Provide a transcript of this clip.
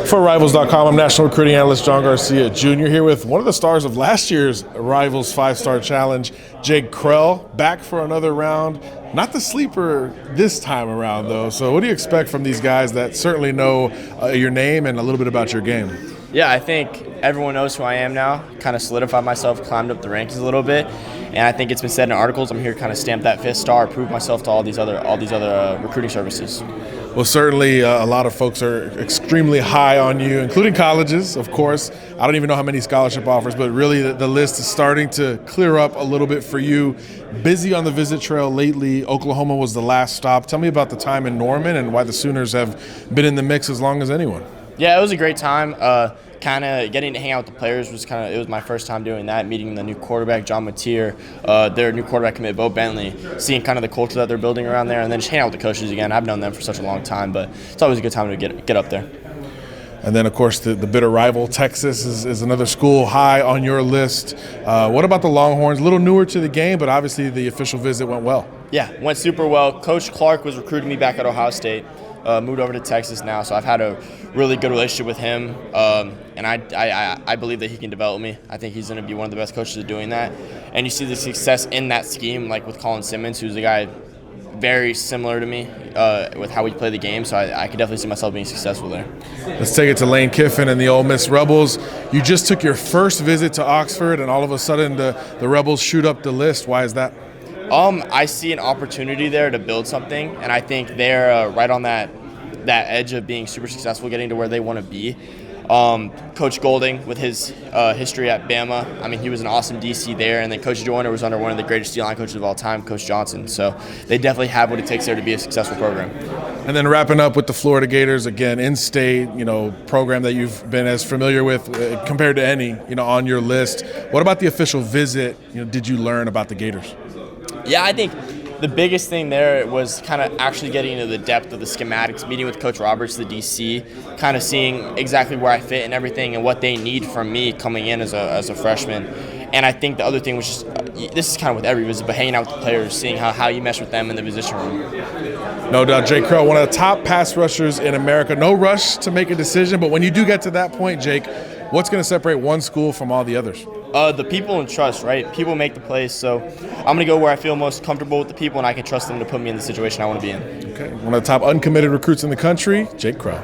For Rivals.com, I'm National Recruiting Analyst John Garcia Jr. here with one of the stars of last year's Rivals 5-Star Challenge, Jake Kreul, back for another round. Not the sleeper this time around, though. So what do you expect from these guys that certainly know your name and a little bit about your game? Yeah, I think everyone knows who I am now. Kind of solidified myself, climbed up the rankings a little bit, and I think it's been said in articles. I'm here to kind of stamp that 5th star, prove myself to all these other recruiting services. Well, certainly a lot of folks are extremely high on you, including colleges, of course. I don't even know how many scholarship offers, but really the list is starting to clear up a little bit for you. Busy on the visit trail lately. Oklahoma was the last stop. Tell me about the time in Norman and why the Sooners have been in the mix as long as anyone. Yeah, it was a great time. Kind of getting to hang out with the players it was my first time doing that, meeting the new quarterback, John Mateer, their new quarterback commit, Bo Bentley, seeing kind of the culture that they're building around there, and then just hang out with the coaches again. I've known them for such a long time, but it's always a good time to get up there. And then, of course, the bitter rival, Texas, is another school high on your list. What about the Longhorns? A little newer to the game, but obviously the official visit went well. Yeah, went super well. Coach Clark was recruiting me back at Ohio State. Moved over to Texas now, so I've had a really good relationship with him, and I believe that he can develop me. I think he's going to be one of the best coaches at doing that. And you see the success in that scheme, like with Colin Simmons, who's a guy very similar to me with how we play the game, so I could definitely see myself being successful there. Let's take it to Lane Kiffin and the Ole Miss Rebels. You just took your first visit to Oxford, and all of a sudden the Rebels shoot up the list. Why is that? I see an opportunity there to build something, and I think they're right on that edge of being super successful, getting to where they want to be. Coach Golding, with his history at Bama, I mean, he was an awesome DC there, and then Coach Joyner was under one of the greatest D-line coaches of all time, Coach Johnson. So they definitely have what it takes there to be a successful program. And then wrapping up with the Florida Gators, again, in-state, program that you've been as familiar with compared to any, on your list. What about the official visit? Did you learn about the Gators? Yeah, I think the biggest thing there was kind of actually getting into the depth of the schematics, meeting with Coach Roberts, the DC, kind of seeing exactly where I fit and everything and what they need from me coming in as a freshman. And I think the other thing was just, this is kind of with every visit, but hanging out with the players, seeing how you mesh with them in the position room. No doubt, Jake Kreul, one of the top pass rushers in America. No rush to make a decision, but when you do get to that point, Jake, what's going to separate one school from all the others? The people and trust, right? People make the plays, so I'm going to go where I feel most comfortable with the people and I can trust them to put me in the situation I want to be in. Okay, one of the top uncommitted recruits in the country, Jake Kreul.